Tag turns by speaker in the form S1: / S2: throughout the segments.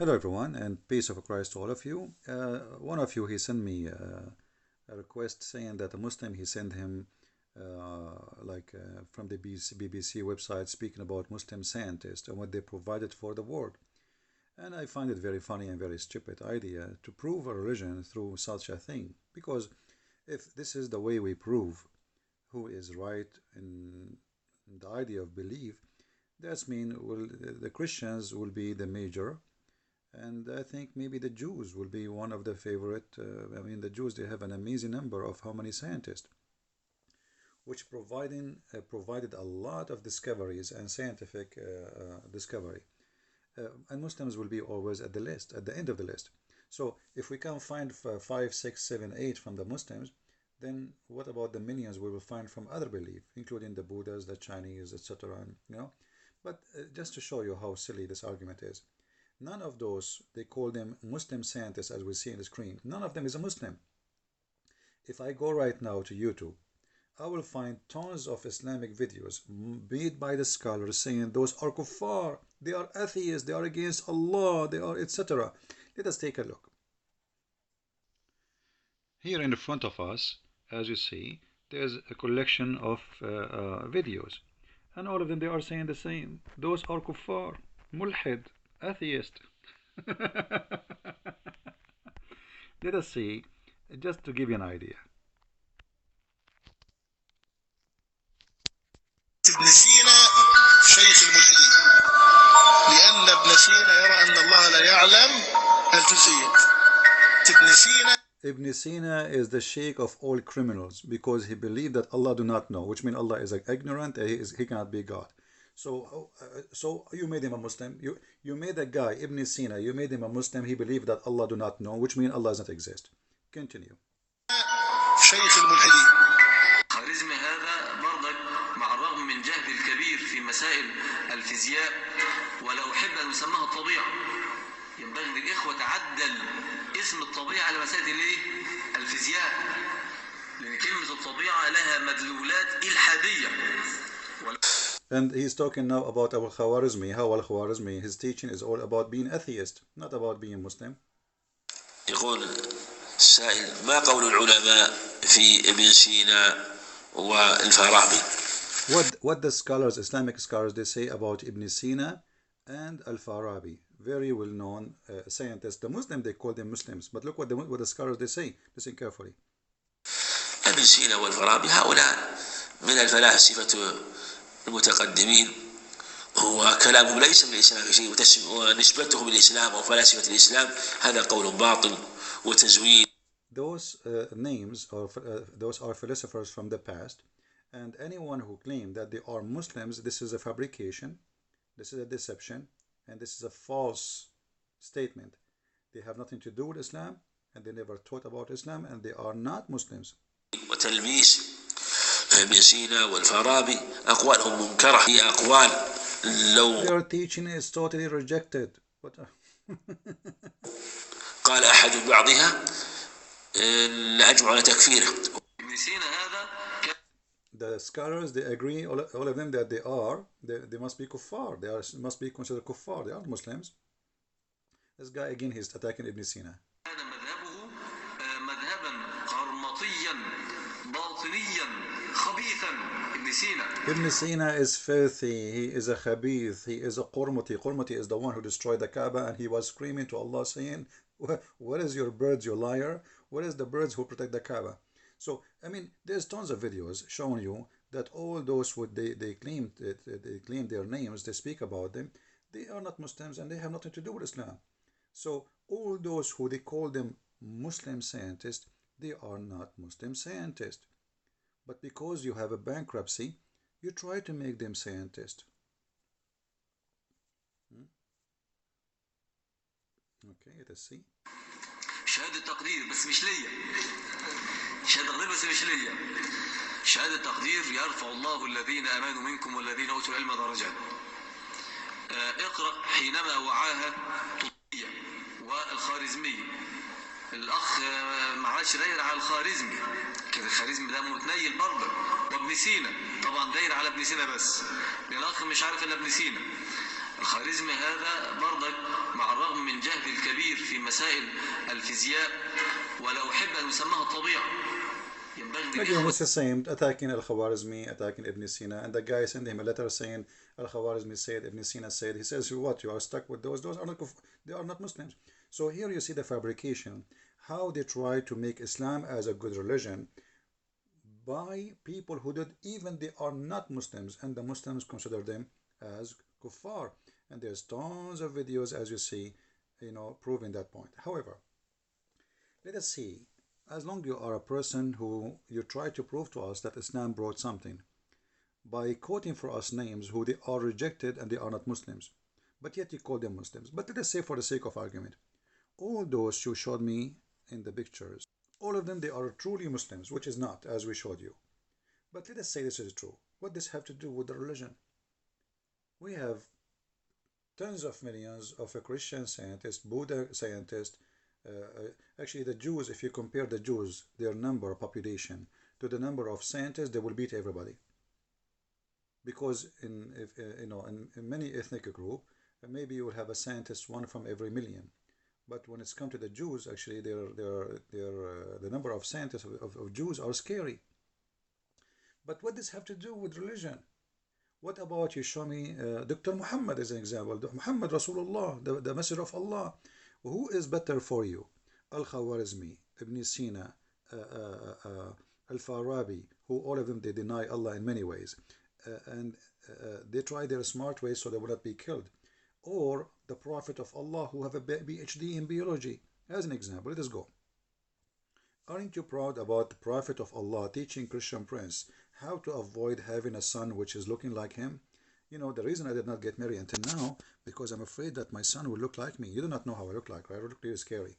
S1: Hello everyone and peace of Christ to all of you. One of you he sent me a request saying that a Muslim he sent him from the BBC website speaking about Muslim scientists and what they provided for the world. And I find it very funny and very stupid idea to prove a religion through such a thing, because if this is the way we prove who is right in the idea of belief, that's mean the Christians will be the major, and I think maybe the Jews will be one of the favorite. The Jews, they have an amazing number of how many scientists, which provided a lot of discoveries and scientific discovery. And Muslims will be always at the list, at the end of the list. So if we can find 5, 6, 7, 8 from the Muslims, then what about the millions we will find from other belief, including the Buddhas, the Chinese, etc. But just to show you how silly this argument is. None of those, they call them Muslim scientists as we see on the screen, none of them is a Muslim. If I go right now to YouTube, I will find tons of Islamic videos made by the scholars saying those are kuffar, they are atheists, they are against Allah, they are etc. Let us take a look. Here in front of us, as you see, there's a collection of videos, and all of them they are saying the same. Those are kuffar, mulhid, atheist. Let us see, just to give you an idea.
S2: ابن سينا شيخ الملحدين لأن ابن سينا يرى أن الله لا يعلم الجزئيات.
S1: Ibn Sina is the sheikh of all criminals because he believed that Allah do not know, which means Allah is ignorant, he cannot be God. So you made him a Muslim. You made a guy, Ibn Sina, you made him a Muslim. He believed that Allah do not know, which means Allah does not exist. Continue.
S2: شيخ الملحدين.
S3: خوارزمي هذا برضك مع الرغم من جهد الكبير في مسائل الفيزياء ولو أحب أن يسمىها الطبيعة، ينبغي للإخوة تعدل اسم الطبيعة على مسائل الفيزياء، لأن كلمة الطبيعة لها مدلولات إلحادية.
S1: And he's talking now about Al-Khwarizmi, how Al-Khwarizmi, his teaching is all about being atheist, not about being Muslim.
S4: يقول السائل ما قول العلماء في ابن سينا والفارابي.
S1: What the scholars, Islamic scholars, they say about Ibn Sina and Al-Farabi, very well-known scientists. The Muslim, they call them Muslims, but look what the scholars they say. Listen carefully.
S4: ابن سينا والفارابي هؤلاء من الفلاسفة المتقدمين، هو كلامهم ليس من الإسلام شيء، ونسبتهم للإسلام أو فلاسفة الإسلام هذا قول باطل وتزوير.
S1: Those names or those are philosophers from the past, and anyone who claims that they are Muslims, this is a fabrication, this is a deception, and this is a false statement. They have nothing to do with Islam, and they never taught about Islam, and they are not Muslims.
S4: وتلميس ابن سينا والفارابي أقوالهم منكرة، هي أقوال لو
S1: their teaching is totally rejected.
S4: قال أحد بعضها لأجمع على تكفيره.
S3: ابن سينا هذا
S1: The scholars, they agree, all of them, that they must be kuffar. They must be considered kuffar. They aren't Muslims. This guy again, he's attacking Ibn Sina.
S3: كان مذهبه مذهبا قرمطيا باطنيا خبيثا. ابن سينا.
S1: Ibn Sina is filthy. He is a khabith. He is a qurmati. Qurmati is the one who destroyed the Kaaba, and he was screaming to Allah saying, "What is your birds, you liar? What is the birds who protect the Kaaba?" So, there's tons of videos showing you that all those who they claim their names, they speak about them, they are not Muslims and they have nothing to do with Islam. So, all those who they call them Muslim scientists, they are not Muslim scientists. But because you have a bankruptcy, you try to make them scientists. Okay, let's see.
S3: شهادة تقدير بس مش ليا. شهادة تقدير بس مش ليا. شهادة تقدير يرفع الله الذين آمنوا منكم والذين أوتوا العلم درجات. اقرأ حينما وعاها طبية والخارزمية. الأخ معلش داير على الخارزمي. كده الخارزمي ده متنيل برضه. وابن سينا طبعا داير على ابن سينا بس. لأن الأخ مش عارف إلا ابن سينا. الخارزمي الخوارزمي هذا برضك مع الرغم من جهل الكبير في مسائل الفيزياء ولا أحب أن يسمىها الطبيعة.
S1: Again, it's the same, attacking Al-Khwarizmi, attacking Ibn Sina, and the guy sent him a letter saying, Al-Khwarizmi said, Ibn Sina said, he says, what, you are stuck with those are not, they are not Muslims. So here you see the fabrication, how they try to make Islam as a good religion by people who did, even they are not Muslims, and the Muslims consider them as kuffar. And there's tons of videos, as you see, proving that point. However, let us see, as long as you are a person who you try to prove to us that Islam brought something by quoting for us names who they are rejected and they are not Muslims, but yet you call them Muslims. But let us say, for the sake of argument, all those you showed me in the pictures, all of them, they are truly Muslims, which is not, as we showed you. But let us say this is true. What does this have to do with the religion? We have tens of millions of Christian scientists, Buddha scientists. Actually, the Jews, if you compare the Jews, their number, population, to the number of scientists, they will beat everybody. Because in many ethnic group, maybe you will have a scientist, one from every million. But when it's come to the Jews, actually, the number of scientists of Jews are scary. But what does this have to do with religion? What about, you show me Dr. Muhammad as an example, Muhammad Rasulullah, the Messenger of Allah. Who is better for you? Al-Khwarizmi, Ibn Sina, Al-Farabi, who all of them, they deny Allah in many ways. And they try their smart ways so they will not be killed. Or the Prophet of Allah, who have a PhD in biology. As an example, let us go. Aren't you proud about the Prophet of Allah teaching Christian prince how to avoid having a son which is looking like him? The reason I did not get married until now, because I'm afraid that my son will look like me. You do not know how I look like, right? I look really scary.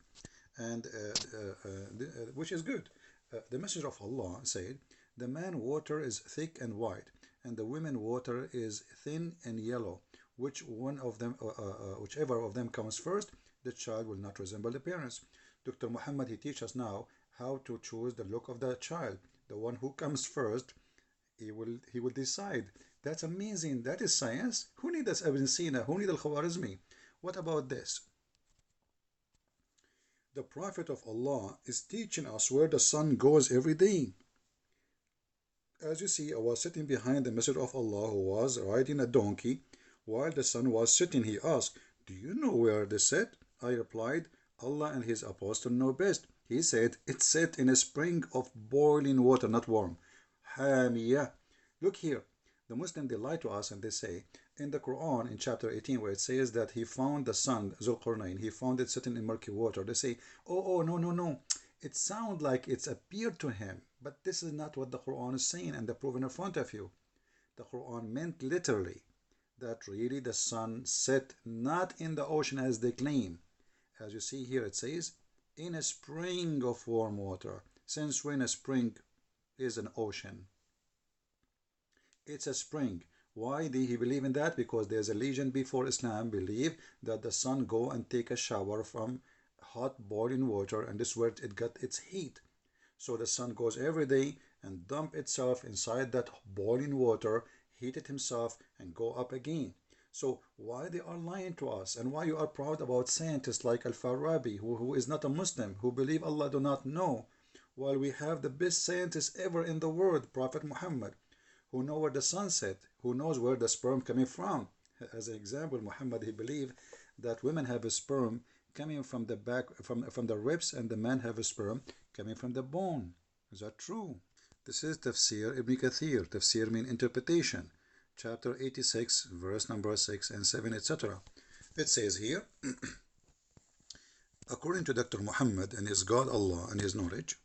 S1: And which is good. The Messenger of Allah said, the man water is thick and white, and the women water is thin and yellow. Whichever of them comes first, the child will not resemble the parents. Dr. Muhammad, he teaches us now how to choose the look of the child. The one who comes first, he will decide. That's amazing. That is science. Who needs Ibn Sina? Who needs Al-Khwarizmi? What about this? The Prophet of Allah is teaching us where the sun goes every day. As you see, I was sitting behind the Messenger of Allah who was riding a donkey while the sun was setting. He asked, do you know where they set? I replied, Allah and his apostle know best. He said, it's set in a spring of boiling water, not warm. Hamiyah. Look here. The Muslims, they lie to us and they say, in the Quran, in chapter 18, where it says that he found the sun, Zulqarnain, he found it sitting in murky water. They say, oh, no. It sounds like it's appeared to him. But this is not what the Quran is saying, and they're proving in front of you. The Quran meant literally that really the sun set not in the ocean as they claim. As you see here, it says, in a spring of warm water. Since when a spring is an ocean? It's a spring. Why did he believe in that? Because there's a legend before Islam believed that the sun go and take a shower from hot boiling water, and this is where it got its heat. So the sun goes every day and dump itself inside that boiling water, heat it himself, and go up again. So why they are lying to us, and why you are proud about scientists like Al-Farabi, who is not a Muslim, who believe Allah do not know, while we have the best scientists ever in the world, Prophet Muhammad, who know where the sun set, who knows where the sperm coming from. As an example, Muhammad, he believed that women have a sperm coming from the back, from the ribs, and the men have a sperm coming from the bone. Is that true? This is Tafsir Ibn Kathir. Tafsir means interpretation. Chapter 86, verse number 6 and 7, etc. It says here, according to Dr. Muhammad and his God Allah and his knowledge,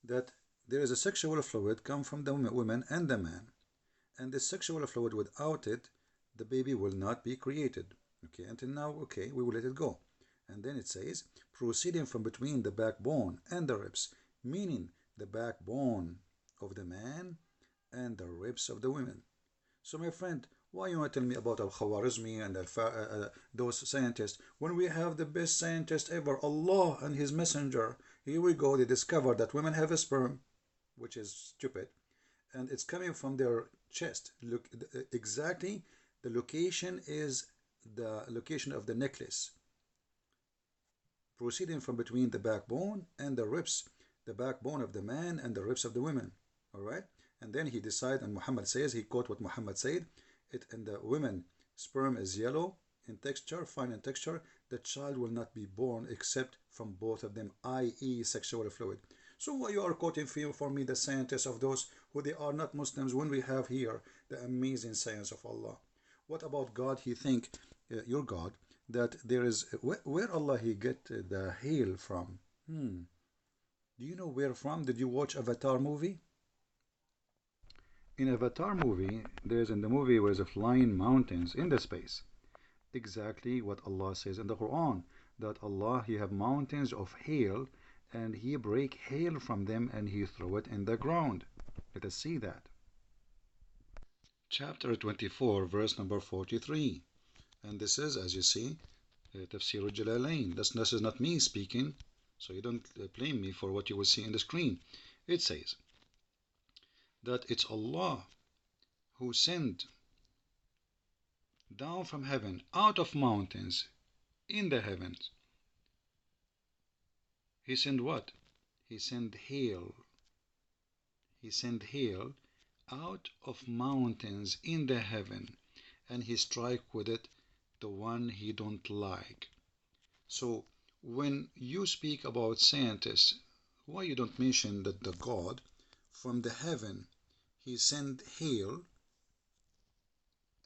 S1: that there is a sexual fluid come from the woman and the man, and the sexual fluid, without it, the baby will not be created. Okay, until now, okay, we will let it go. And then it says, proceeding from between the backbone and the ribs, meaning the backbone of the man and the ribs of the women. So my friend, why you want to tell me about Al-Khwarizmi and those scientists when we have the best scientist ever, Allah and his messenger? Here we go, they discovered that women have a sperm, which is stupid, and it's coming from their chest. Look, exactly The location is the location of the necklace, proceeding from between the backbone and the ribs, the backbone of the man and the ribs of the women. All right, and then he decided, and Muhammad says, he quote what Muhammad said, it in the women sperm is yellow in texture, fine in texture. The child will not be born except from both of them, i.e. sexual fluid. So what you are quoting for me the scientists of those who they are not Muslims, when we have here the amazing science of Allah. What about God? He think, your God, that there is, where Allah he get the hail from? Do you know where from? Did you watch Avatar movie? In Avatar movie, there's in the movie where there's flying mountains in the space. Exactly what Allah says in the Quran, that Allah he have mountains of hail and he break hail from them and he throw it in the ground. Let us see that. Chapter 24, verse number 43. And this is, as you see, Tafsir al-Jalalain. This is not me speaking, so you don't blame me for what you will see in the screen. It says that it's Allah who sent down from heaven, out of mountains, in the heavens. He sent what? He sent hail. He sent hail out of mountains in the heaven, and he strike with it the one he don't like. So when you speak about scientists, why you don't mention that the God from the heaven he sent hail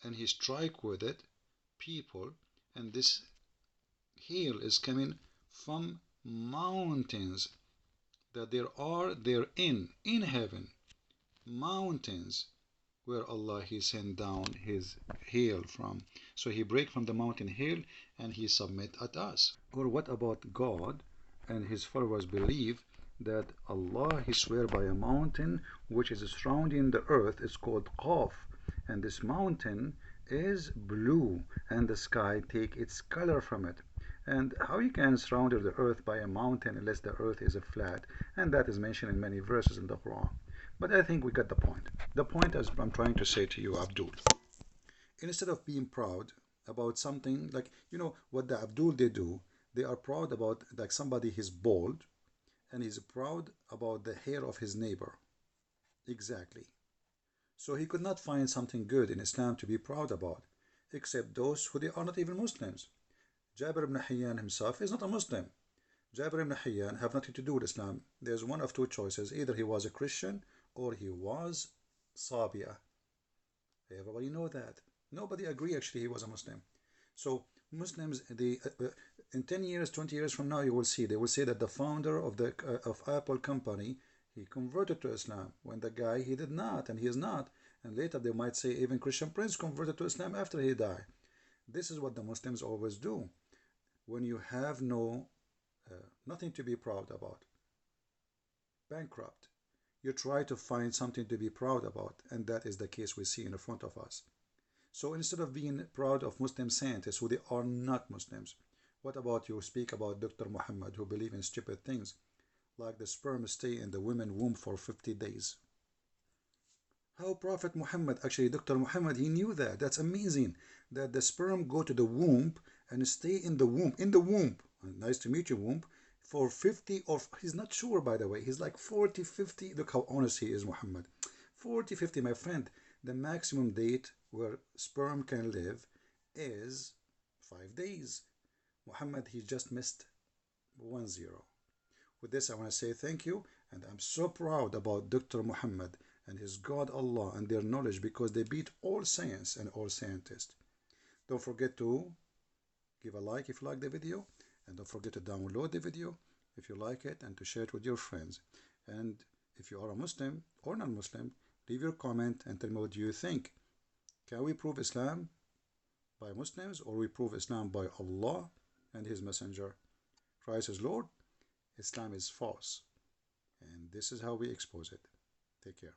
S1: and he strike with it people, and this hail is coming from mountains that there are there in heaven, mountains where Allah he sent down his hail from. So he break from the mountain hail and he submit at us. Or what about God and his followers believe that Allah he swear by a mountain which is surrounding the earth. It's called Qaf, and this mountain is blue and the sky take its color from it. And how you can surround the earth by a mountain unless the earth is a flat, and that is mentioned in many verses in the Quran. But I think we got the point. The point is I'm trying to say to you, Abdul, instead of being proud about something, like, you know what the Abdul they do, they are proud about, like, somebody is bald and he's proud about the hair of his neighbor. Exactly. So he could not find something good in Islam to be proud about, except those who they are not even Muslims. Jabir ibn Hayyan himself is not a Muslim. Jabir ibn Hayyan have nothing to do with Islam. There's one of two choices. Either he was a Christian or he was Sabia. Everybody know that. Nobody agree actually he was a Muslim. So Muslims, in 10 years, 20 years from now, you will see, they will say that the founder of the of Apple company, he converted to Islam, when the guy, he did not, and he is not. And later they might say even Christian Prince converted to Islam after he died. This is what the Muslims always do. When you have nothing to be proud about, bankrupt, you try to find something to be proud about, and that is the case we see in front of us. So instead of being proud of Muslim scientists who they are not Muslims, what about you speak about Dr. Muhammad, who believe in stupid things like the sperm stay in the women's womb for 50 days? How Prophet Muhammad, actually Dr. Muhammad, he knew that. That's amazing, that the sperm go to the womb and stay in the womb, nice to meet you, womb, for 50, or he's not sure, by the way, he's like 40, 50, look how honest he is, Muhammad. 40, 50, my friend, the maximum date where sperm can live is 5 days. Muhammad, he just missed 1 0. With this, I want to say thank you, and I'm so proud about Dr. Muhammad and his God Allah and their knowledge, because they beat all science and all scientists. Don't forget to give a like if you like the video, and don't forget to download the video if you like it, and to share it with your friends. And if you are a Muslim or non-Muslim, leave your comment and tell me what you think. Can we prove Islam by Muslims, or we prove Islam by Allah and his messenger? Christ is Lord, Islam is false, and this is how we expose it. Take care.